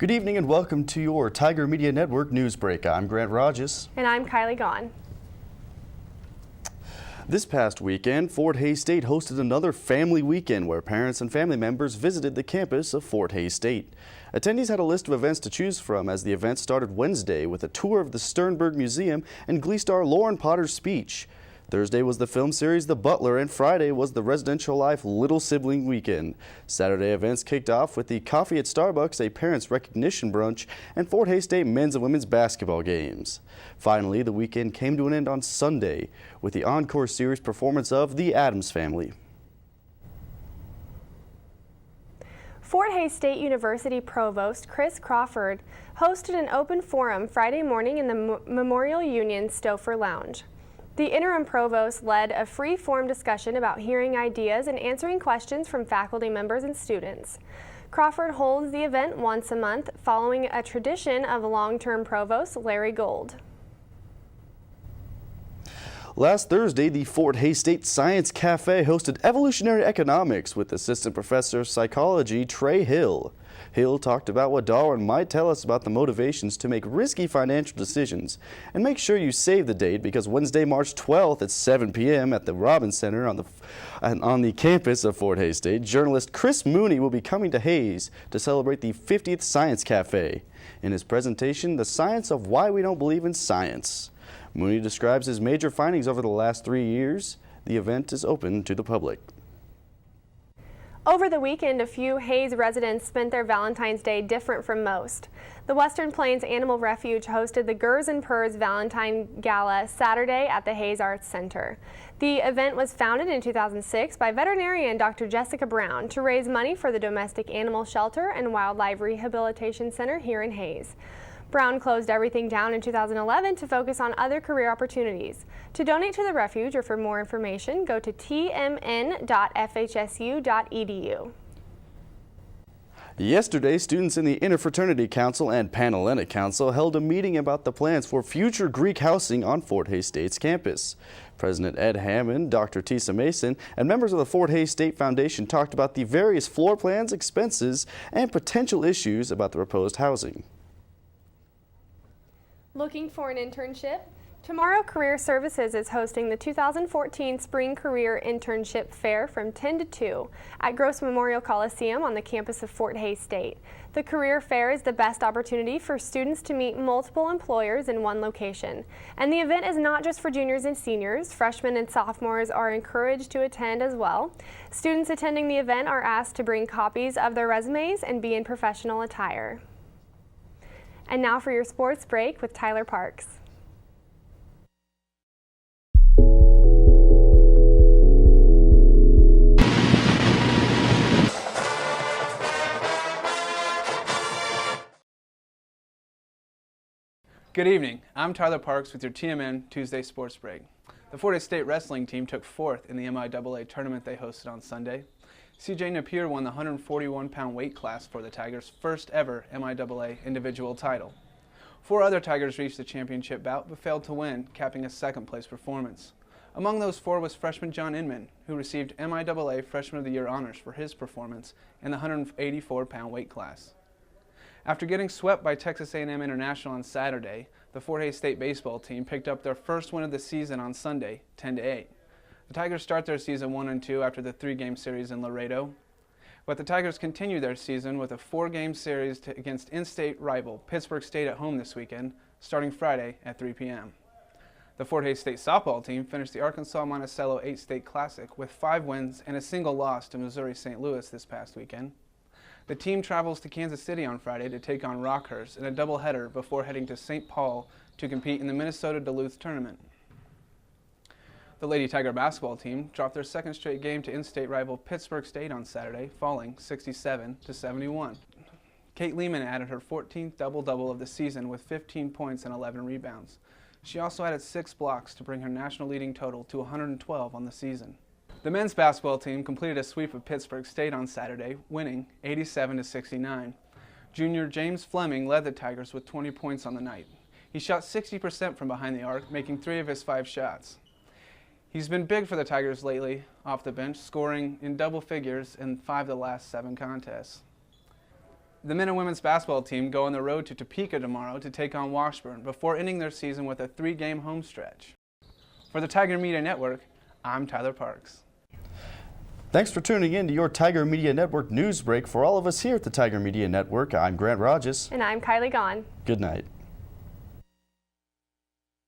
Good evening and welcome to your Tiger Media Network News Break. I'm Grant Rogers. And I'm Kylie Gahn. This past weekend, Fort Hays State hosted another family weekend where parents and family members visited the campus of Fort Hays State. Attendees had a list of events to choose from as the event started Wednesday with a tour of the Sternberg Museum and Glee star Lauren Potter's speech. Thursday was the film series The Butler, and Friday was the Residential Life Little Sibling Weekend. Saturday events kicked off with the Coffee at Starbucks, a parents' recognition brunch, and Fort Hays State men's and women's basketball games. Finally, the weekend came to an end on Sunday with the encore series performance of The Addams Family. Fort Hays State University Provost Chris Crawford hosted an open forum Friday morning in the Memorial Union Stouffer Lounge. The interim provost led a free-form discussion about hearing ideas and answering questions from faculty members and students. Crawford holds the event once a month, following a tradition of long-term provost Larry Gold. Last Thursday, the Fort Hays State Science Cafe hosted evolutionary economics with Assistant Professor of Psychology Trey Hill. Hill talked about what Darwin might tell us about the motivations to make risky financial decisions. And make sure you save the date because Wednesday, March 12th at 7 p.m. at the Robbins Center on the campus of Fort Hays State, journalist Chris Mooney will be coming to Hays to celebrate the 50th Science Cafe. In his presentation, The Science of Why We Don't Believe in Science. Mooney describes his major findings over the last 3 years. The event is open to the public. Over the weekend, a few Hays residents spent their Valentine's Day different from most. The Western Plains Animal Refuge hosted the Gers and Purrs Valentine Gala Saturday at the Hays Arts Center. The event was founded in 2006 by veterinarian Dr. Jessica Brown to raise money for the Domestic Animal Shelter and Wildlife Rehabilitation Center here in Hays. Brown closed everything down in 2011 to focus on other career opportunities. To donate to the refuge or for more information, go to tmn.fhsu.edu. Yesterday, students in the Interfraternity Council and Panhellenic Council held a meeting about the plans for future Greek housing on Fort Hays State's campus. President Ed Hammond, Dr. Tisa Mason, and members of the Fort Hays State Foundation talked about the various floor plans, expenses, and potential issues about the proposed housing. Looking for an internship? Tomorrow Career Services is hosting the 2014 Spring Career Internship Fair from 10 to 2 at Gross Memorial Coliseum on the campus of Fort Hays State. The Career Fair is the best opportunity for students to meet multiple employers in one location. And the event is not just for juniors and seniors. Freshmen and sophomores are encouraged to attend as well. Students attending the event are asked to bring copies of their resumes and be in professional attire. And now for your sports break with Tyler Parks. Good evening. I'm Tyler Parks with your TMN Tuesday Sports Break. The Fort Hays State wrestling team took fourth in the MIAA tournament they hosted on Sunday. CJ Napier won the 141-pound weight class for the Tigers' first ever MIAA individual title. 4 other Tigers reached the championship bout but failed to win, capping a second-place performance. Among those 4 was freshman John Inman, who received MIAA Freshman of the Year honors for his performance in the 184-pound weight class. After getting swept by Texas A&M International on Saturday, the Fort Hays State baseball team picked up their first win of the season on Sunday, 10-8. The Tigers start their season 1-2 after the 3-game series in Laredo. But the Tigers continue their season with a 4-game series against in-state rival Pittsburgh State at home this weekend, starting Friday at 3 p.m. The Fort Hays State softball team finished the Arkansas Monticello 8-State Classic with 5 wins and a single loss to Missouri St. Louis this past weekend. The team travels to Kansas City on Friday to take on Rockhurst in a doubleheader before heading to St. Paul to compete in the Minnesota Duluth tournament. The Lady Tiger basketball team dropped their second straight game to in-state rival Pittsburgh State on Saturday, falling 67-71. Kate Lehman added her 14th double-double of the season with 15 points and 11 rebounds. She also added 6 blocks to bring her national leading total to 112 on the season. The men's basketball team completed a sweep of Pittsburgh State on Saturday, winning 87-69. Junior James Fleming led the Tigers with 20 points on the night. He shot 60% from behind the arc, making 3 of his 5 shots. He's been big for the Tigers lately off the bench, scoring in double figures in 5 of the last 7 contests. The men and women's basketball team go on the road to Topeka tomorrow to take on Washburn before ending their season with a 3-game home stretch. For the Tiger Media Network, I'm Tyler Parks. Thanks for tuning in to your Tiger Media Network news break. For all of us here at the Tiger Media Network, I'm Grant Rogers. And I'm Kylie Gahn. Good night.